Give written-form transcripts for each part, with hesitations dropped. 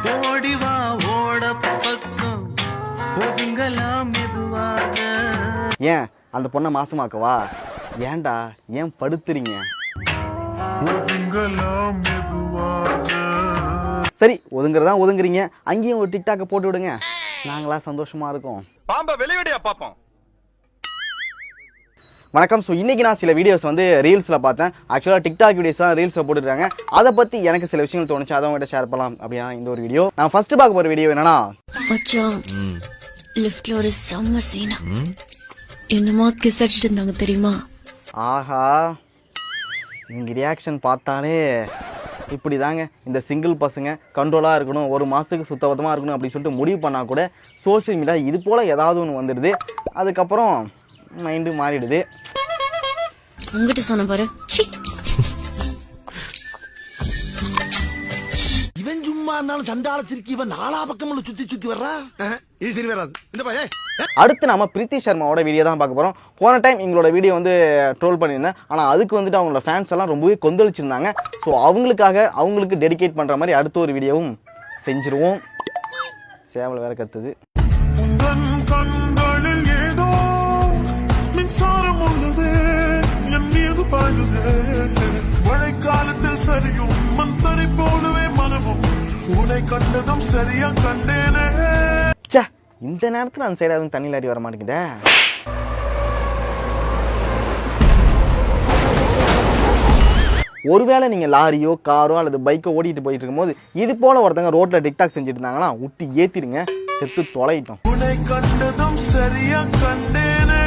ஓடிவா ஓட பக்கம் ஒதுங்கலாம் மெதுவாக. ஏன் அந்த பொண்ணை மாசமாக்கவா? ஏன்டா ஏன் படுத்துறீங்க? சரி, ஒதுங்குறதா ஒதுங்குறீங்க, அங்கேயும் ஒரு டிக்டாக்க போட்டு விடுங்க, நாங்களா சந்தோஷமா இருக்கோம். பாம்ப வெளியடியா பாப்போம். வணக்கம். ஸோ இன்றைக்கி நான் சில வீடியோஸ் வந்து ரீல்ஸில் பார்த்தேன். ஆக்சுவலாக டிக்டாக் வீடியோஸ் தான் ரீல்ஸில் போட்டுருக்காங்க. அதை பற்றி எனக்கு சில விஷயங்கள் தோணுச்சு, அதை உங்கள்கிட்ட ஷேர் பண்ணலாம் அப்படின்னா இந்த ஒரு வீடியோ. நான் ஃபர்ஸ்ட் பார்க்க போகிற வீடியோ என்னன்னா, லிஃப்ட்ல ஒரு செம்ம சீனா என்னமா கிஸ் அடிச்சிட்டு இருந்தாங்க தெரியுமா? ஆஹா, இங்கே ரியாக்ஷன் பார்த்தாலே இப்படி தாங்க. இந்த சிங்கிள் பசங்க கண்ட்ரோலாக இருக்கணும், ஒரு மாதத்துக்கு சுத்தபத்தமாக இருக்கணும் அப்படின்னு சொல்லிட்டு முடிவு பண்ணால் கூட சோஷியல் மீடியா இது போல் ஏதாவது ஒன்று வந்துடுது, அதுக்கப்புறம் மைண்டு மாறிடுது. உங்ககிட்ட சொன்ன பாரு. இவன் சும்மா இருந்தாலும் சண்டால சிரிக்கி இவன் நாலா பக்கம் சுத்தி வர்றா. இது சரி வராது. இந்த பையன் அடுத்து நம்ம பிரீத்தி சர்மாவோட வீடியோ தான் பார்க்க போகிறோம். போன டைம் எங்களோட வீடியோ வந்து ட்ரோல் பண்ணியிருந்தேன், ஆனால் அதுக்கு வந்துட்டு அவங்களோட ஃபேன்ஸ் எல்லாம் ரொம்பவே கொந்தளிச்சிருந்தாங்க. ஸோ அவங்களுக்கு டெடிகேட் பண்ணுற மாதிரி அடுத்த ஒரு வீடியோவும் செஞ்சுருவோம். சேவல் வேற கத்துது. மழைக்காலத்தில் சரியும் மந்தரை போலவே மனமும் உன்னை கண்டதும் சரியா கண்டேனே. இந்த நேரத்தில் அந்த சைடு அதுவும் தண்ணி லாரி வர மாட்டேங்குதே. ஒருவேளை நீங்கள் லாரியோ காரோ அல்லது பைக்கோ ஓடிட்டு போயிட்டு இருக்கும்போது இது போல ஒருத்தங்க ரோட்டில் டிக்டாக் செஞ்சுட்டு இருந்தாங்கன்னா விட்டு ஏற்றிடுங்க, செத்து தொலையிட்டோம். உன்னை கண்டதும் சரியா கண்டேனே.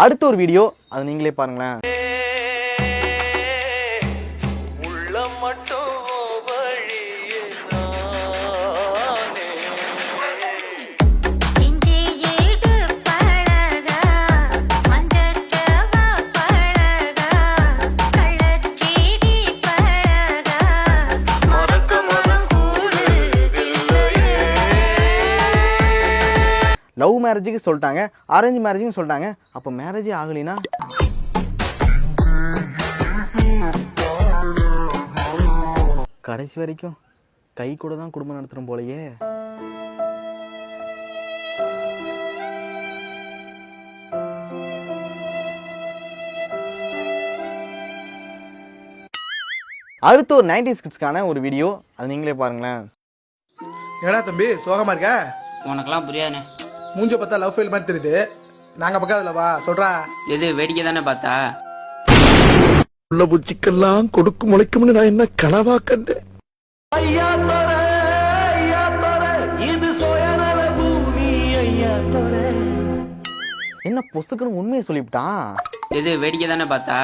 அடுத்த ஒரு வீடியோ, அது நீங்களே பாருங்களேன். லவ் மேரேஜுக்கு சொல்லிட்டாங்க, அரேஞ்ச் மேரேஜுக்கு சொல்லிட்டாங்க, அப்போ மேரேஜே ஆகலினா கடைசி வரைக்கும் கை கூட தான் குடும்பம் நடத்துறோம் போலயே. அடுத்து ஒரு 90s கிட்ஸ்க்கான ஒரு வீடியோ, அது நீங்களே பாருங்களேன். ஏடா தம்பி சோகமா இருக்க? உனக்கெல்லாம் புரியாதுண்ணே. மூஞ்ச பார்த்தா லவ் ஃபெயில் மாதிரி தெரியுது. நாங்க பக்கத்துல வா சொல்றா. எது வேடிக்கை தானே பார்த்தா? உள்ள பூச்சிக்கெல்லாம் கொடுக்கு முளைக்கும்னு நான் என்ன கனவா கண்டேன். என்ன பொசுக்குன்னு உண்மையை சொல்லிவிட்டான். எது வேடிக்கை தானே பார்த்தா?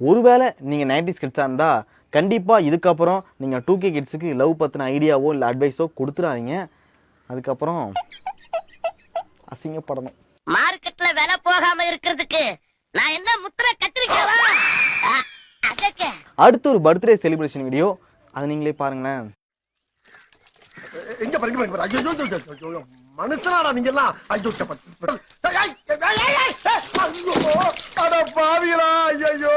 ஒருவேளை நீங்கள் 90s கிட்ஸாக இருந்தால் கண்டிப்பாக இதுக்கப்புறம் நீங்கள் 2K கிட்ஸுக்கு லவ் பற்றின ஐடியாவோ இல்லை அட்வைஸோ கொடுத்துடாதீங்க, அதுக்கப்புறம் அசிங்கப்படணும். மார்க்கெட்ல விலை போகாம இருக்கிறதுக்கு நான் என்ன முத்திரை கத்திரிக்கவா? அடுத்து ஒரு பர்த்டே செலிப்ரேஷன் வீடியோ, அது நீங்களே பாருங்களேன். எங்க பாருங்க. ஐயோ மனுஷனாடா நீங்க எல்லாம். ஐயோ அட பாவிகளா. ஐயோ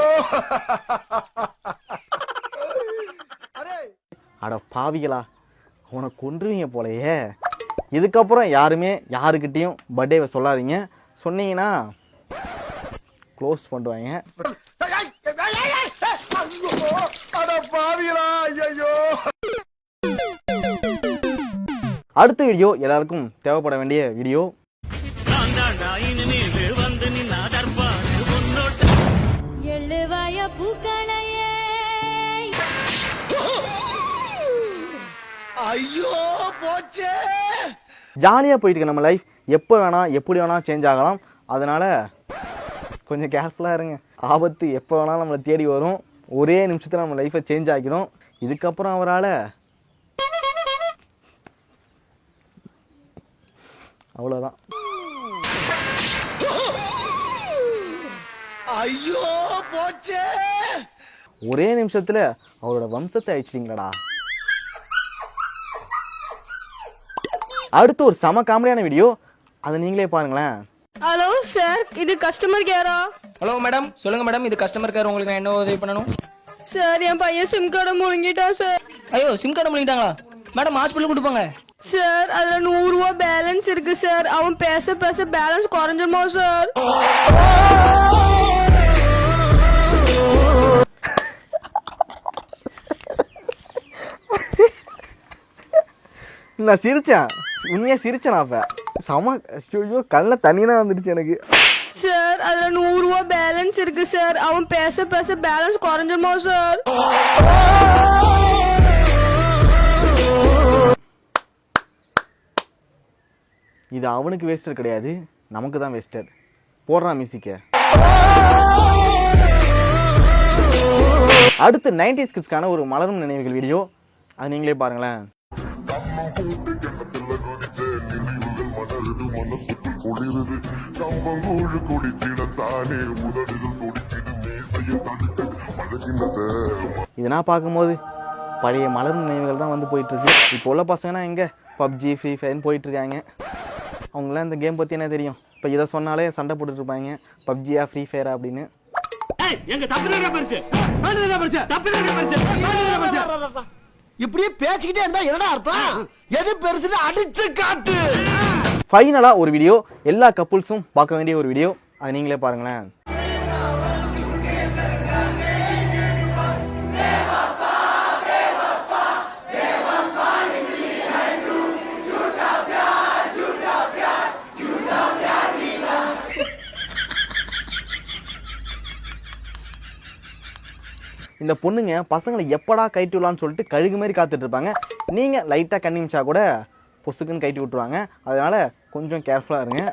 அட பாவிகளா, உனக்கு கொன்றுவீங்க போலையே. இதுக்கப்புறம் யாருமே யாருக்கிட்டையும் பர்த்டேவை சொல்லாதீங்க, சொன்னீங்கன்னா க்ளோஸ் பண்ணுவாங்க. அட பாவிகளா. ஐயோ அடுத்த வீடியோ எல்லாருக்கும் தேவைப்பட வேண்டிய வீடியோ. ஐயோ போச்சே. ஜாலியாக போயிட்டு இருக்க நம்ம லைஃப் எப்போ வேணால் எப்படி வேணால் சேஞ்ச் ஆகலாம், அதனால் கொஞ்சம் கேர்ஃபுல்லாக இருங்க. ஆபத்து எப்போ வேணாலும் நம்மளை தேடி வரும், ஒரே நிமிஷத்தில் நம்ம லைஃப்பை சேஞ்ச் ஆகிடும். இதுக்கப்புறம் அவரால் அவ்வளோதான். ஐயோ போச்சே. ஒரே நிமிஷத்தில் அவரோட வம்சத்தை அழிச்சிட்டிங்களடா. அடுத்து ஒரு செம காமெடியான வீடியோ, அதை நீங்களே பாருங்களேன். ஹலோ சார், இது கஸ்டமர் கேரா? ஹலோ மேடம், சொல்லுங்க மேடம், இது கஸ்டமர் கேர். உங்களுக்கு நான் என்ன உதவி பண்ணணும்? சார், என் பையன் சிம் கார்டை முழுங்கிட்டான் சார். ஐயோ, சிம் கார்டு முழுங்கிட்டாங்களா? மேடம், ஹாஸ்பிட்டல் கொடுப்பாங்க. சார், அதுல 100 ரூபா பேலன்ஸ் இருக்கு சார். அவன் பேச பேச பேலன்ஸ் குறைஞ்சிருமா சார்? நான் சிரிச்சேன், உண்மையா சிரிச்சேன். அப்ப சம ஐயோ கண்ணில் தண்ணியெல்லாம் வந்துடுச்சு எனக்கு. சார், அதுல 100 ரூபா பேலன்ஸ் இருக்கு சார். அவன் பேச பேச பேலன்ஸ் குறைஞ்சிருமா சார்? இது அவனுக்கு வேஸ்டட் கிடையாது, நமக்கு தான் வேஸ்டட். போடுறான் மியூசிக்க. அடுத்து 90s கிட்ஸ்க்கான ஒரு மலரும் நினைவுகள் வீடியோ, அது நீங்களே பாருங்களேன். இதெல்லாம் பார்க்கும்போது பழைய மலரும் நினைவுகள் தான் வந்து போயிட்டு இருக்கு. இப்போ உள்ள பசங்கன்னா எங்க பப்ஜி ஃப்ரீ ஃபயர்னு போயிட்டு இருக்காங்க. அவங்களாம் இந்த கேம் பற்றி என்ன தெரியும்? இப்போ இதை சொன்னாலே சண்டை போட்டுட்டு இருப்பாங்க, பப்ஜியா ஃப்ரீ ஃபயரா அப்படின்னு. இப்படியே பேசிக்கிட்டே இருந்தா என்னடா அர்த்தம்? எது பெருசுன்னு அடிச்சு காட்டு. ஃபைனலா ஒரு வீடியோ, எல்லா கப்புள்ஸும் பார்க்க வேண்டிய ஒரு வீடியோ, அது நீங்களே பாருங்களேன். இந்த பொண்ணுங்க பசங்களை எப்படா கைட்டு விடலான்னு சொல்லிட்டு கழுகு மாதிரி காத்துட்டு இருப்பாங்க. நீங்கள் லைட்டாக கண்ணிமிச்சா கூட பொசுக்குன்னு கைட்டு விட்டுருவாங்க. அதனால கொஞ்சம் கேர்ஃபுல்லாக இருங்க.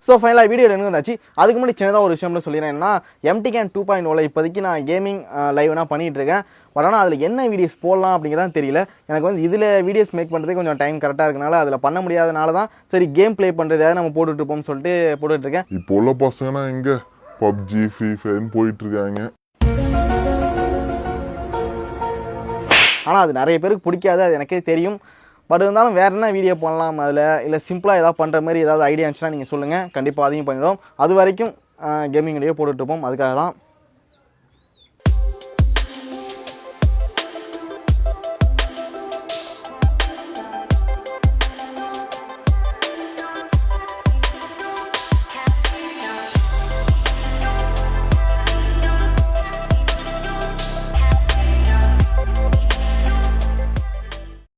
ஸோ ஃபைனலாக வீடியோ எனக்கு வந்தாச்சு. அதுக்கு முன்னாடி சின்னதாக ஒரு விஷயம்னு சொல்லிடுறேன். என்னன்னா MTCAN 2.0 இப்போதைக்கு நான் கேமிங் லைவ்னா பண்ணிகிட்டு இருக்கேன். பட் ஆனால் அதில் என்ன வீடியோஸ் போடலாம் அப்படிங்கிறதான் தெரியல. எனக்கு வந்து இதில் வீடியோஸ் மேக் பண்ணுறதுக்கு கொஞ்சம் டைம் கரெக்டாக இருக்கனால அதில் பண்ண முடியாதனால தான் சரி கேம் ப்ளே பண்ணுறதாவது நம்ம போட்டுட்ருப்போம்னு சொல்லிட்டு போட்டுட்ருக்கேன். இப்போ உள்ள பசங்கன்னா எங்கே பப்ஜி ஃப்ரீ ஃபயர்னு போயிட்டுருக்காங்க. ஆனால் அது நிறைய பேருக்கு பிடிக்காது, அது எனக்கே தெரியும். பட் இருந்தாலும் வேறு என்ன வீடியோ பண்ணலாம் அதில், இல்லை சிம்பிளாக ஏதாவது பண்ணுற மாதிரி ஏதாவது ஐடியா இருந்துச்சுன்னா நீங்கள் சொல்லுங்கள், கண்டிப்பாக அதையும் பண்ணிவிடுவோம். அது வரைக்கும் கேமிங் வீடியோ போட்டுட்ருப்போம். அதுக்காக தான்